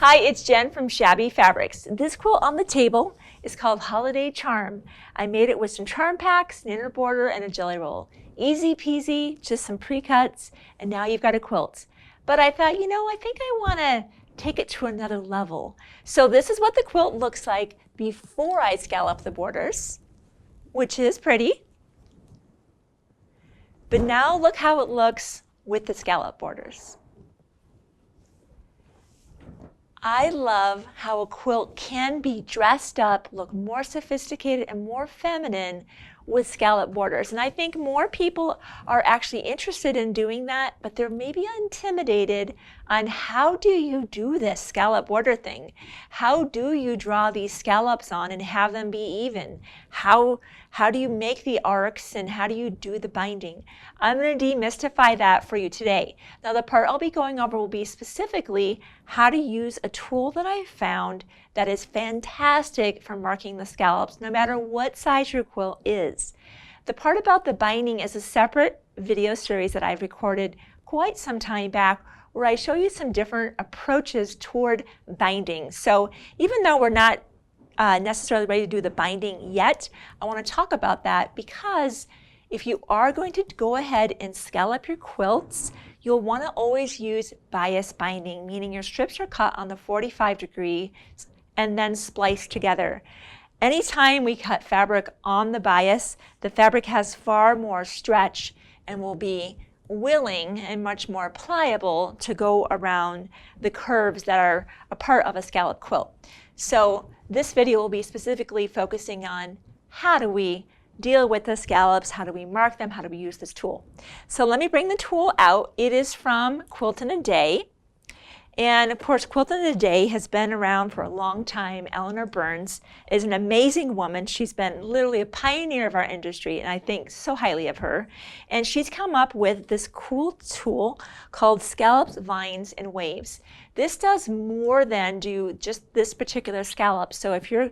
Hi, it's Jen from Shabby Fabrics. This quilt on the table is called Holiday Charm. I made it with some charm packs, an inner border, and a jelly roll. Easy peasy, just some pre-cuts, and now you've got a quilt. But I thought, I think I want to take it to another level. So this is what the quilt looks like before I scallop the borders, which is pretty. But now look how it looks with the scallop borders. I love how a quilt can be dressed up, look more sophisticated and more feminine with scallop borders. And I think more people are actually interested in doing that, but they're maybe intimidated on how do you do this scallop border thing? How do you draw these scallops on and have them be even? How do you make the arcs and how do you do the binding? I'm going to demystify that for you today. Now the part I'll be going over will be specifically how to use a tool that I found that is fantastic for marking the scallops, no matter what size your quilt is. The part about the binding is a separate video series that I've recorded quite some time back where I show you some different approaches toward binding. So even though we're not necessarily ready to do the binding yet, I want to talk about that because if you are going to go ahead and scallop your quilts, you'll want to always use bias binding, meaning your strips are cut on the 45 degree and then spliced together. Anytime we cut fabric on the bias, the fabric has far more stretch and will be willing and much more pliable to go around the curves that are a part of a scallop quilt. So this video will be specifically focusing on how do we deal with the scallops, how do we mark them, how do we use this tool. So let me bring the tool out. It is from Quilt in a Day. And of course, Quilt in a Day has been around for a long time. Eleanor Burns is an amazing woman. She's been literally a pioneer of our industry, and I think so highly of her. And she's come up with this cool tool called Scallops, Vines, and Waves. This does more than do just this particular scallop. So if you're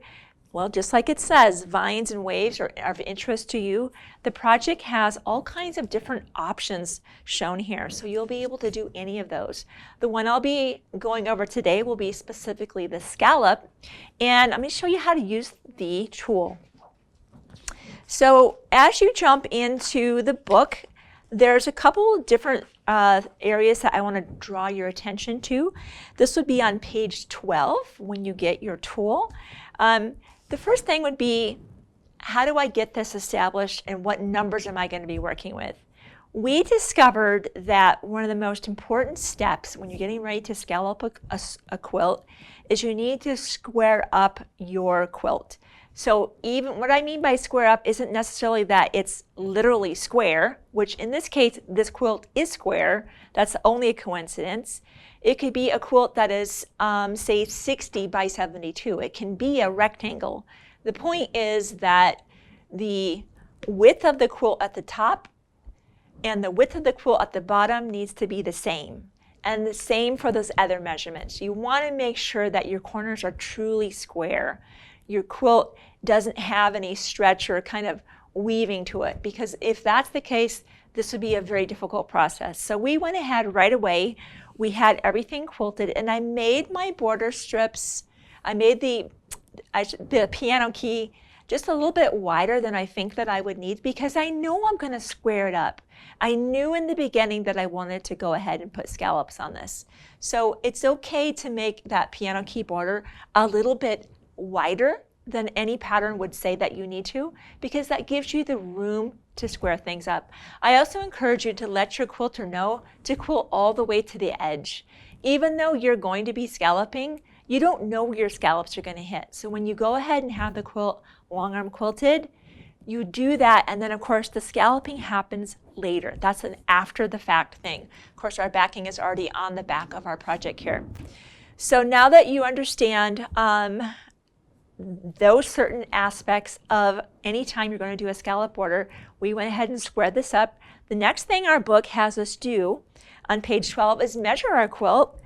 just like it says, vines and waves are of interest to you. The project has all kinds of different options shown here, so you'll be able to do any of those. The one I'll be going over today will be specifically the scallop, and I'm going to show you how to use the tool. So as you jump into the book, there's a couple of different areas that I want to draw your attention to. This would be on page 12 when you get your tool. The first thing would be, how do I get this established and what numbers am I going to be working with? We discovered that one of the most important steps when you're getting ready to scallop a quilt is you need to square up your quilt. So even what I mean by square up isn't necessarily that it's literally square, which in this case, this quilt is square. That's only a coincidence. It could be a quilt that is, say, 60 by 72. It can be a rectangle. The point is that the width of the quilt at the top and the width of the quilt at the bottom needs to be the same. And the same for those other measurements. You want to make sure that your corners are truly square. Your quilt doesn't have any stretch or kind of weaving to it, because if that's the case, this would be a very difficult process. So we went ahead right away. We had everything quilted, and I made my border strips. I made the piano key just a little bit wider than I think that I would need because I know I'm going to square it up. I knew in the beginning that I wanted to go ahead and put scallops on this. So it's okay to make that piano key border a little bit wider than any pattern would say that you need to, because that gives you the room to square things up. I also encourage you to let your quilter know to quilt all the way to the edge. Even though you're going to be scalloping, you don't know where your scallops are going to hit. So when you go ahead and have the quilt long arm quilted, you do that, and then of course the scalloping happens later. That's an after the fact thing. Of course our backing is already on the back of our project here. So now that you understand those certain aspects of any time you're going to do a scallop border, we went ahead and squared this up. The next thing our book has us do on page 12 is measure our quilt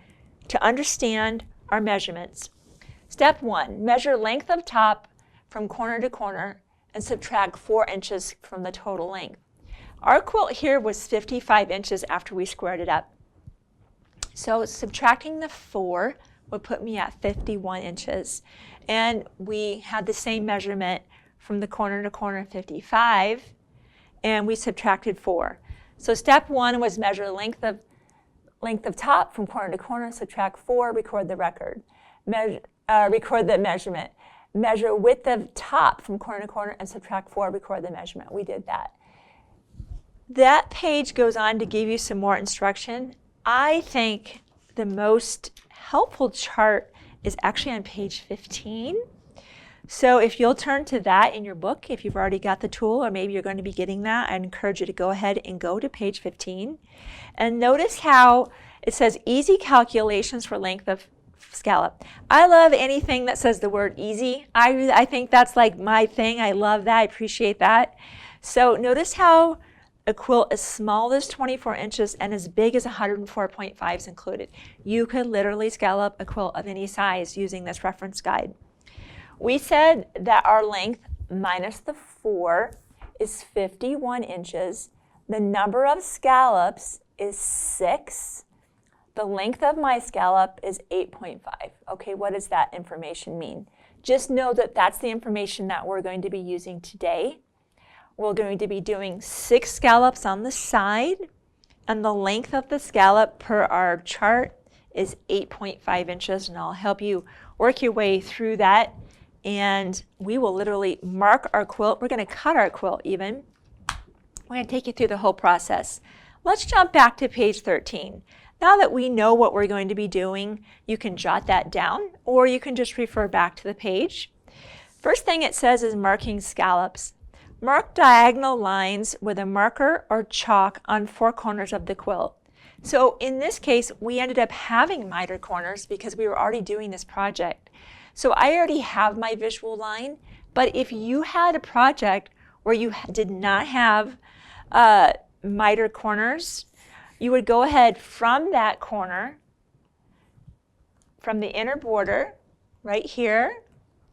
to understand our measurements. Step 1, measure length of top from corner to corner and subtract 4 inches from the total length. Our quilt here was 55 inches after we squared it up. So subtracting the 4 would put me at 51 inches. And we had the same measurement from the corner to corner, 55, and we subtracted 4. So step 1 was measure length of top from corner to corner, subtract 4, record the record. Record the measurement. Measure width of top from corner to corner and subtract 4, record the measurement. We did that. That page goes on to give you some more instruction. I think the most helpful chart is actually on page 15. So if you'll turn to that in your book, if you've already got the tool, or maybe you're going to be getting that, I encourage you to go ahead and go to page 15. And notice how it says easy calculations for length of scallop. I love anything that says the word easy. I think that's like my thing. I love that. I appreciate that. So notice how a quilt as small as 24 inches and as big as 104.5 is included. You could literally scallop a quilt of any size using this reference guide. We said that our length minus the 4 is 51 inches. The number of scallops is 6. The length of my scallop is 8.5. Okay, what does that information mean? Just know that that's the information that we're going to be using today. We're going to be doing 6 scallops on the side, and the length of the scallop per our chart is 8.5 inches, and I'll help you work your way through that, and we will literally mark our quilt. We're going to cut our quilt even. We're going to take you through the whole process. Let's jump back to page 13. Now that we know what we're going to be doing, you can jot that down, or you can just refer back to the page. First thing it says is marking scallops. Mark diagonal lines with a marker or chalk on 4 corners of the quilt. So in this case, we ended up having miter corners because we were already doing this project. So I already have my visual line, but if you had a project where you did not have miter corners, you would go ahead from that corner, from the inner border, right here,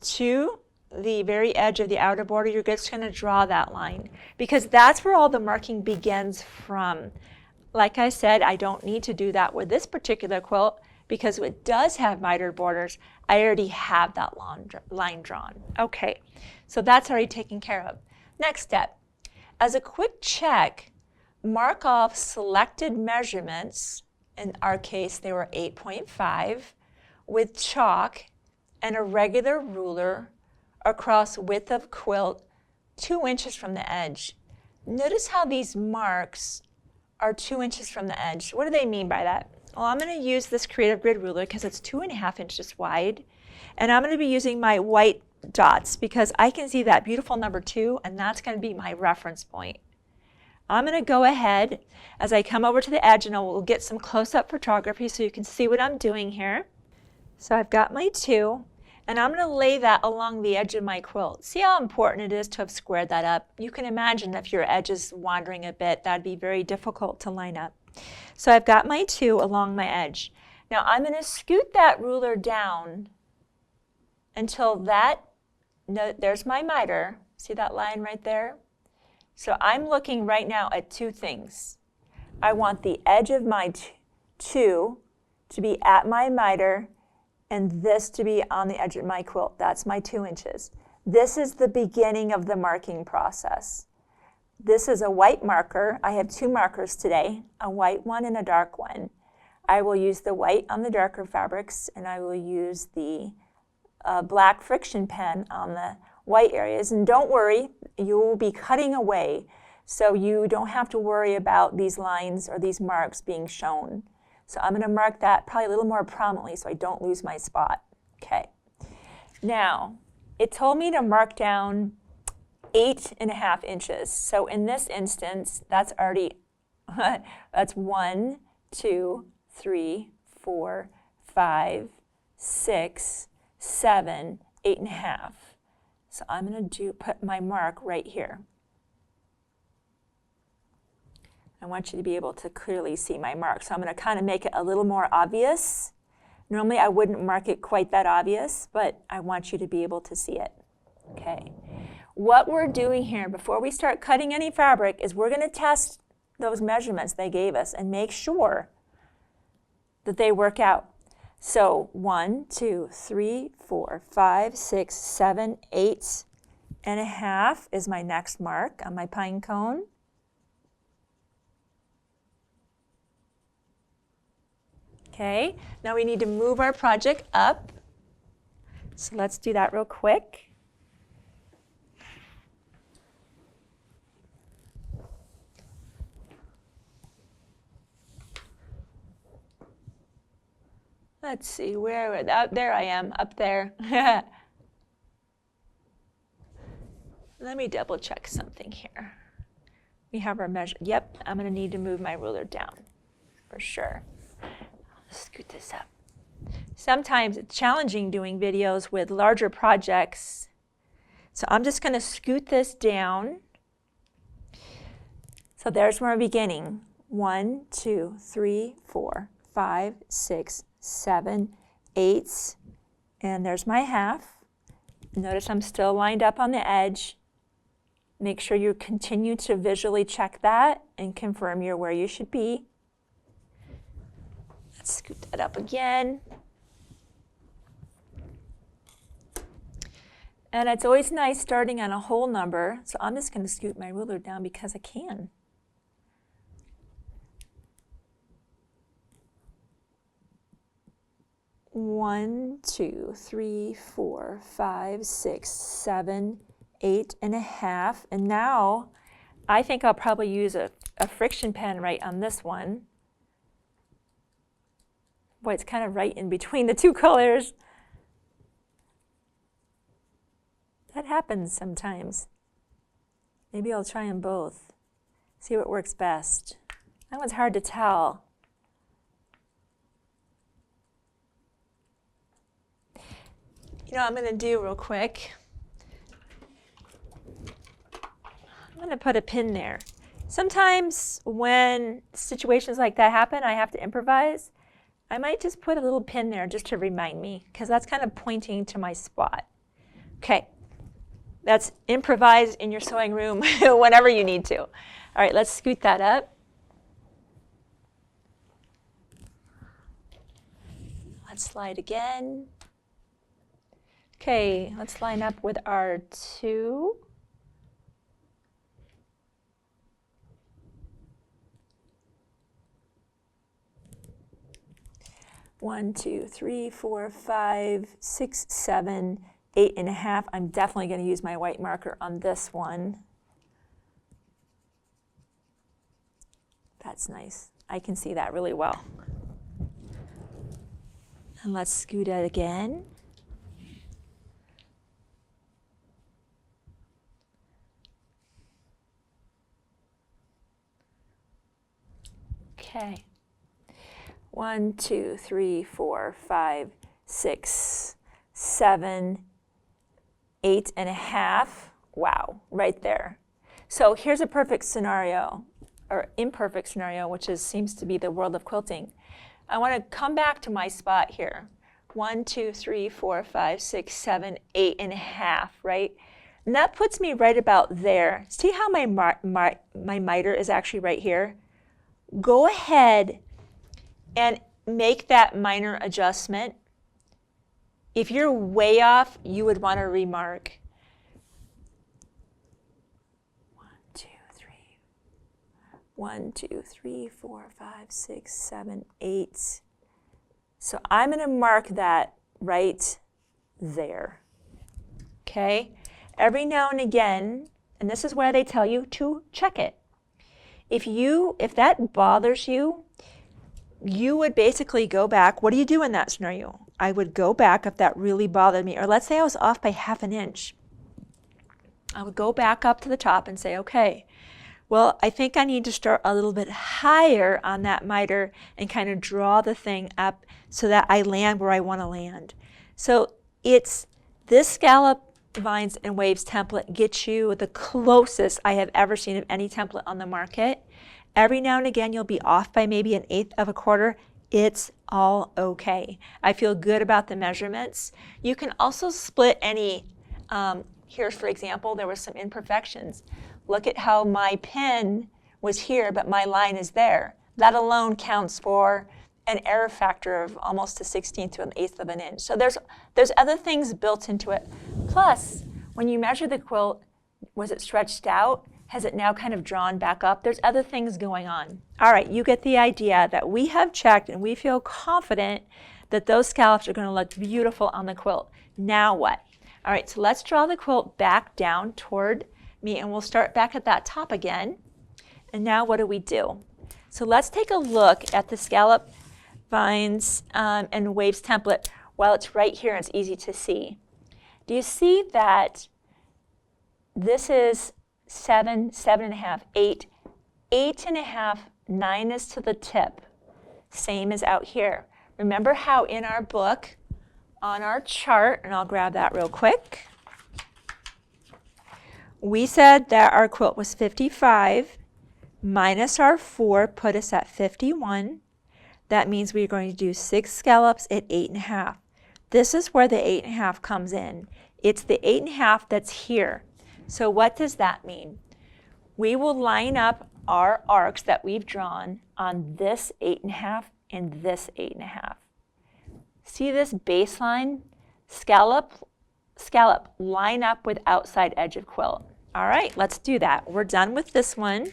to the very edge of the outer border. You're just going to draw that line because that's where all the marking begins from. Like I said, I don't need to do that with this particular quilt because it does have mitered borders. I already have that line drawn. Okay, so that's already taken care of. Next step, as a quick check, mark off selected measurements. In our case, they were 8.5 with chalk and a regular ruler across width of quilt 2 inches from the edge. Notice how these marks are 2 inches from the edge. What do they mean by that? Well, I'm going to use this Creative Grid ruler because it's 2.5 inches wide, and I'm going to be using my white dots because I can see that beautiful number 2, and that's going to be my reference point. I'm going to go ahead as I come over to the edge, and we'll get some close-up photography so you can see what I'm doing here. So I've got my 2. And I'm going to lay that along the edge of my quilt. See how important it is to have squared that up? You can imagine if your edge is wandering a bit, that'd be very difficult to line up. So I've got my 2 along my edge. Now I'm going to scoot that ruler down until there's my miter. See that line right there? So I'm looking right now at 2 things. I want the edge of my 2 to be at my miter, and this to be on the edge of my quilt. That's my 2 inches. This is the beginning of the marking process. This is a white marker. I have 2 markers today, a white one and a dark one. I will use the white on the darker fabrics, and I will use the black friction pen on the white areas. And don't worry, you will be cutting away, so you don't have to worry about these lines or these marks being shown. So I'm going to mark that probably a little more prominently so I don't lose my spot. Okay. Now, it told me to mark down 8.5 inches. So in this instance, that's already, that's 1, 2, 3, 4, 5, 6, 7, 8.5. So I'm going to put my mark right here. I want you to be able to clearly see my mark. So I'm going to kind of make it a little more obvious. Normally I wouldn't mark it quite that obvious, but I want you to be able to see it. Okay. What we're doing here before we start cutting any fabric is we're going to test those measurements they gave us and make sure that they work out. So 1, 2, 3, 4, 5, 6, 7, 8 and a half is my next mark on my pine cone. Okay, now we need to move our project up. So let's do that real quick. Let's see, there I am, up there. Let me double check something here. We have our measure. Yep, I'm going to need to move my ruler down for sure. I'll scoot this up. Sometimes it's challenging doing videos with larger projects. So I'm just going to scoot this down. So there's where I'm beginning. 1, 2, 3, 4, 5, 6, 7, 8, and there's my half. Notice I'm still lined up on the edge. Make sure you continue to visually check that and confirm you're where you should be. Let's scoot that up again. And it's always nice starting on a whole number, so I'm just going to scoot my ruler down because I can. One, 2, 3, 4, 5, 6, 7, 8 and a half. And now I think I'll probably use a friction pen right on this one. Boy, it's kind of right in between the two colors. That happens sometimes. Maybe I'll try them both. See what works best. That one's hard to tell. You know what I'm going to do real quick? I'm going to put a pin there. Sometimes when situations like that happen, I have to improvise. I might just put a little pin there just to remind me, because that's kind of pointing to my spot. Okay, that's improvise in your sewing room whenever you need to. All right, let's scoot that up. Let's slide again. Okay, let's line up with our 2. One, 2, 3, 4, 5, 6, 7, 8 and a half. I'm definitely going to use my white marker on this one. That's nice. I can see that really well. And let's scoot it again. Okay. 1, 2, 3, 4, 5, 6, 7, 8 and a half. Wow, right there. So here's a perfect scenario, or imperfect scenario, which seems to be the world of quilting. I want to come back to my spot here. 1, 2, 3, 4, 5, 6, 7, 8 and a half, right? And that puts me right about there. See how my miter is actually right here? Go ahead and make that minor adjustment. If you're way off, you would want to remark. 1, 2, 3, 4, 5, 6, 7, 8. So I'm going to mark that right there. Okay? Every now and again, and this is where they tell you to check it. If that bothers you, you would basically go back. What do you do in that scenario? I would go back if that really bothered me. Or let's say I was off by ½ an inch. I would go back up to the top and say, okay, well, I think I need to start a little bit higher on that miter and kind of draw the thing up so that I land where I want to land. So it's this Scallop Vines and Waves template gets you the closest I have ever seen of any template on the market. Every now and again, you'll be off by maybe 1/8 of a quarter. It's all okay. I feel good about the measurements. You can also split any, here for example, there were some imperfections. Look at how my pin was here, but my line is there. That alone counts for an error factor of almost a 16th to an eighth of an inch. So there's other things built into it. Plus, when you measure the quilt, was it stretched out? Has it now kind of drawn back up? There's other things going on. All right, you get the idea that we have checked and we feel confident that those scallops are going to look beautiful on the quilt. Now what? All right, so let's draw the quilt back down toward me, and we'll start back at that top again. And now what do? So let's take a look at the Scallop Vines and Waves template while it's right here and it's easy to see. Do you see that this is 7, 7.5, 8, 8.5, 9 is to the tip. Same as out here. Remember how in our book, on our chart, and I'll grab that real quick, we said that our quilt was 55 minus our 4 put us at 51. That means we're going to do 6 scallops at 8.5. This is where the 8.5 comes in. It's the 8.5 that's here. So what does that mean? We will line up our arcs that we've drawn on this 8.5 and this 8.5. See this baseline? Scallop, line up with outside edge of quilt. All right, let's do that. We're done with this one.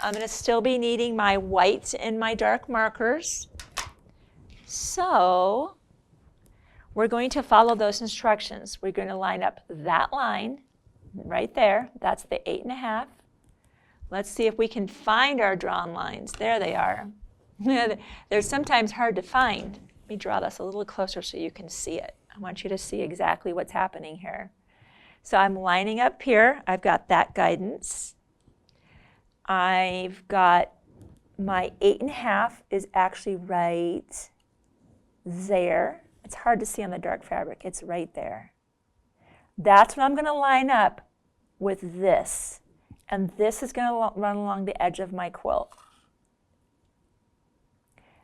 I'm going to still be needing my white and my dark markers. So we're going to follow those instructions. We're going to line up that line right there. That's the 8.5. Let's see if we can find our drawn lines. There they are. They're sometimes hard to find. Let me draw this a little closer so you can see it. I want you to see exactly what's happening here. So I'm lining up here. I've got that guidance. I've got my 8.5 is actually right there. It's hard to see on the dark fabric. It's right there. That's what I'm going to line up with this. And this is going to run along the edge of my quilt.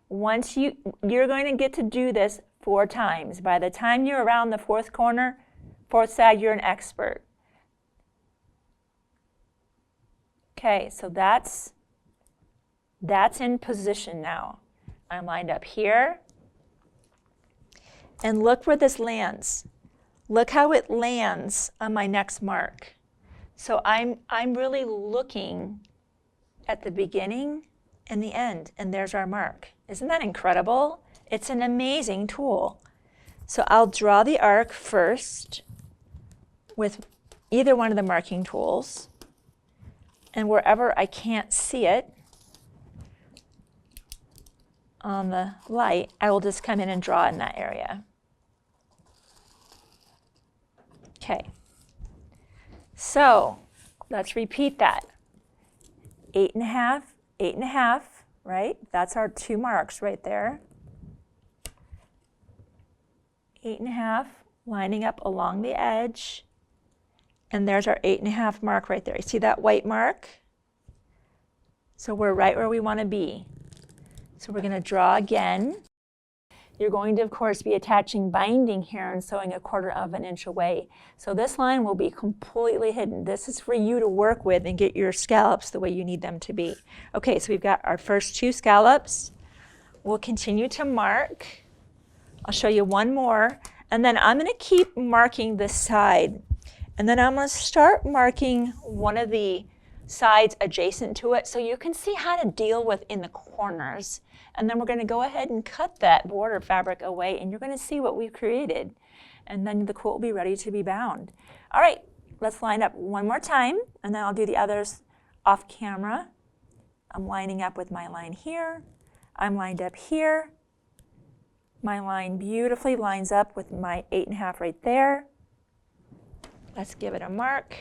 Once you're going to get to do this 4 times. By the time you're around the 4th corner, 4th side, you're an expert. Okay, so that's in position now. I'm lined up here. And look where this lands. Look how it lands on my next mark. So I'm really looking at the beginning and the end, and there's our mark. Isn't that incredible? It's an amazing tool. So I'll draw the arc first with either one of the marking tools, and wherever I can't see it on the light, I will just come in and draw in that area. Okay, so let's repeat that. 8.5, 8.5, right? That's our 2 marks right there. 8.5, lining up along the edge. And there's our 8.5 mark right there. You see that white mark? So we're right where we want to be. So we're going to draw again. You're going to, of course, be attaching binding here and sewing 1/4 of an inch away. So this line will be completely hidden. This is for you to work with and get your scallops the way you need them to be. Okay, so we've got our first 2 scallops. We'll continue to mark. I'll show you one more. And then I'm going to keep marking this side. And then I'm going to start marking one of the sides adjacent to it so you can see how to deal with in the corners. And then we're going to go ahead and cut that border fabric away, and you're going to see what we've created. And then the quilt will be ready to be bound. All right, let's line up one more time, and then I'll do the others off camera. I'm lining up with my line here. I'm lined up here. My line beautifully lines up with my 8.5 right there. Let's give it a mark.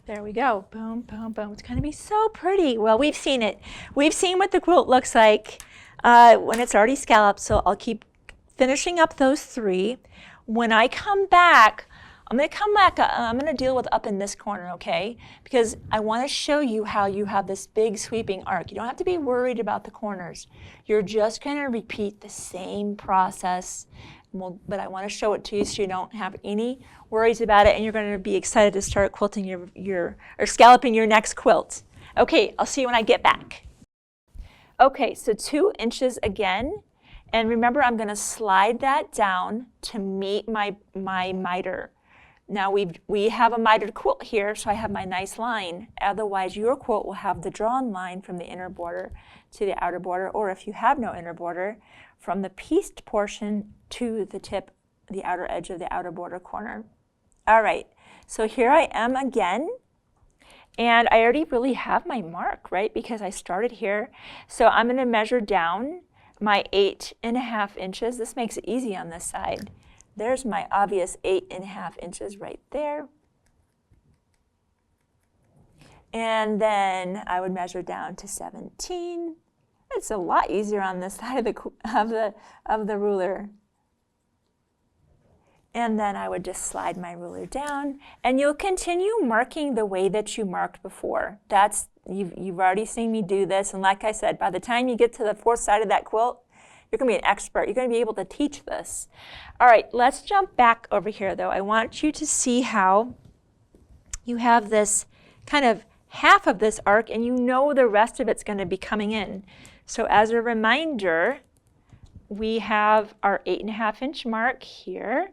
There we go. Boom, boom, boom. It's going to be so pretty. Well, we've seen it. We've seen what the quilt looks like when it's already scalloped, so I'll keep finishing up those 3. When I come back, I'm going to come back, I'm going to deal with up in this corner, okay? Because I want to show you how you have this big sweeping arc. You don't have to be worried about the corners. You're just going to repeat the same process, but I want to show it to you so you don't have any worries about it, and you're going to be excited to start quilting or scalloping your next quilt. Okay, I'll see you when I get back. Okay, so 2 inches again, and remember I'm going to slide that down to meet my miter. Now we have a mitered quilt here, so I have my nice line. Otherwise, your quilt will have the drawn line from the inner border to the outer border, or if you have no inner border, from the pieced portion to the tip, the outer edge of the outer border corner. All right, so here I am again. And I already really have my mark, right? Because I started here. So I'm going to measure down my 8.5 inches. This makes it easy on this side. There's my obvious 8.5 inches right there. And then I would measure down to 17. It's a lot easier on this side of the ruler. And then I would just slide my ruler down, and you'll continue marking the way that you marked before. You've already seen me do this, and like I said, by the time you get to the 4th side of that quilt, you're going to be an expert. You're going to be able to teach this. All right, let's jump back over here, though. I want you to see how you have this kind of half of this arc, and you know the rest of it's going to be coming in. So as a reminder, we have our 8.5 inch mark here,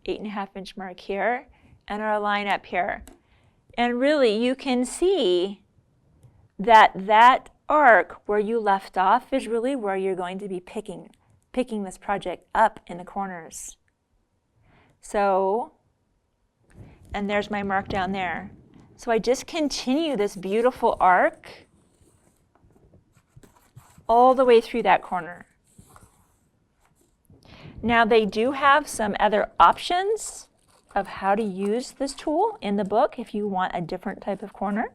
8.5 inch mark here, and our line up here. And really, you can see that that arc where you left off is really where you're going to be picking this project up in the corners. So, and there's my mark down there. So I just continue this beautiful arc all the way through that corner. Now they do have some other options of how to use this tool in the book if you want a different type of corner,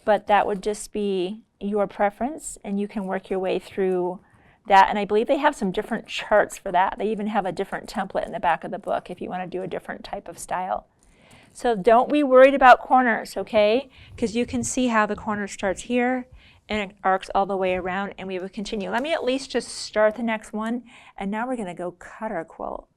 but that would just be your preference, and you can work your way through that. And I believe they have some different charts for that. They even have a different template in the back of the book if you want to do a different type of style. So don't be worried about corners, okay? Because you can see how the corner starts here and it arcs all the way around, and we will continue. Let me at least just start the next one, and now we're going to go cut our quilt.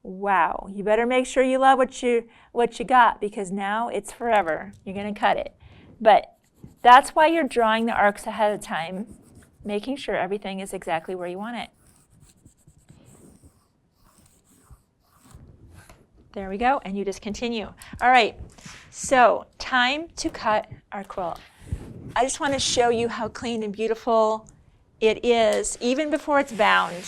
Wow, you better make sure you love what you got, because now it's forever. You're going to cut it. But that's why you're drawing the arcs ahead of time, making sure everything is exactly where you want it. There we go, and you just continue. All right, so time to cut our quilt. I just want to show you how clean and beautiful it is, even before it's bound.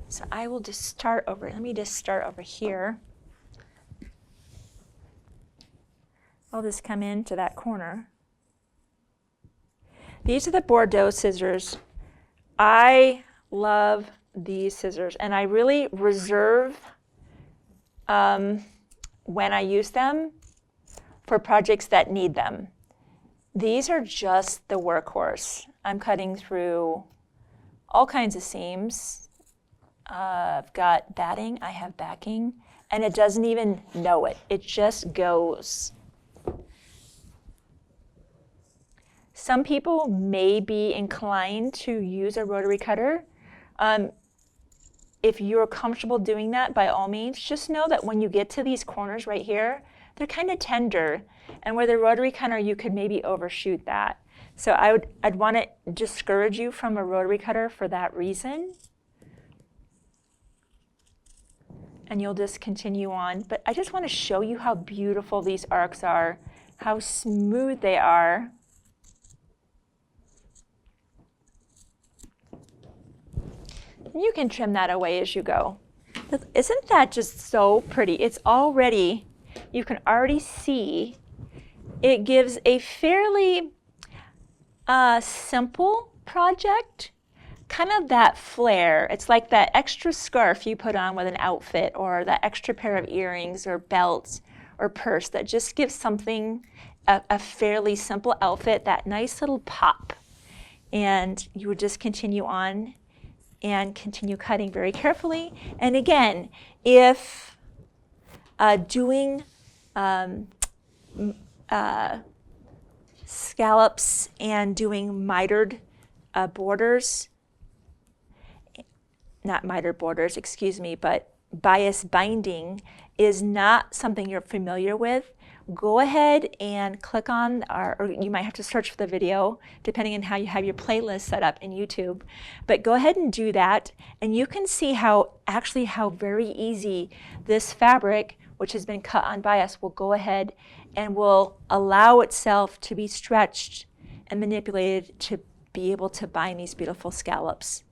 So I will just start over, let me just start over here. I'll just come into that corner. These are the Bordeaux scissors. I love these scissors, and I really reserve when I use them for projects that need them. These are just the workhorse. I'm cutting through all kinds of seams. I've got batting, I have backing, and it doesn't even know it. It just goes. Some people may be inclined to use a rotary cutter. If you're comfortable doing that, by all means, just know that when you get to these corners right here, they're kind of tender, and with a rotary cutter you could maybe overshoot that. So I'd want to discourage you from a rotary cutter for that reason. And you'll just continue on. But I just want to show you how beautiful these arcs are, how smooth they are. And you can trim that away as you go. Isn't that just so pretty? It's already, you can already see, it gives a fairly simple project, kind of that flair. It's like that extra scarf you put on with an outfit, or that extra pair of earrings or belts or purse that just gives something, a fairly simple outfit, that nice little pop. And you would just continue on and continue cutting very carefully. And again, if doing scallops and doing mitered borders, not mitered borders, excuse me, but bias binding is not something you're familiar with, go ahead and click on, or you might have to search for the video depending on how you have your playlist set up in YouTube, but go ahead and do that, and you can see how very easy this fabric, which has been cut on bias, will go ahead and will allow itself to be stretched and manipulated to be able to bind these beautiful scallops.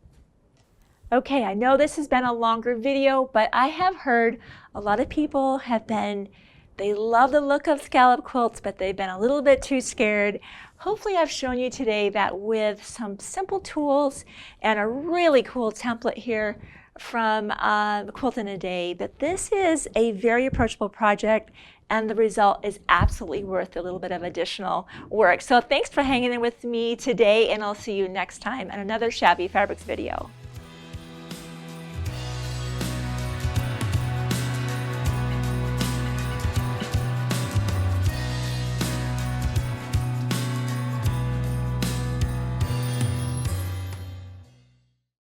Okay, I know this has been a longer video, but I have heard a lot of people they love the look of scallop quilts, but they've been a little bit too scared. Hopefully I've shown you today that with some simple tools and a really cool template here from Quilt in a Day, that this is a very approachable project, and the result is absolutely worth a little bit of additional work. So thanks for hanging in with me today, and I'll see you next time in another Shabby Fabrics video.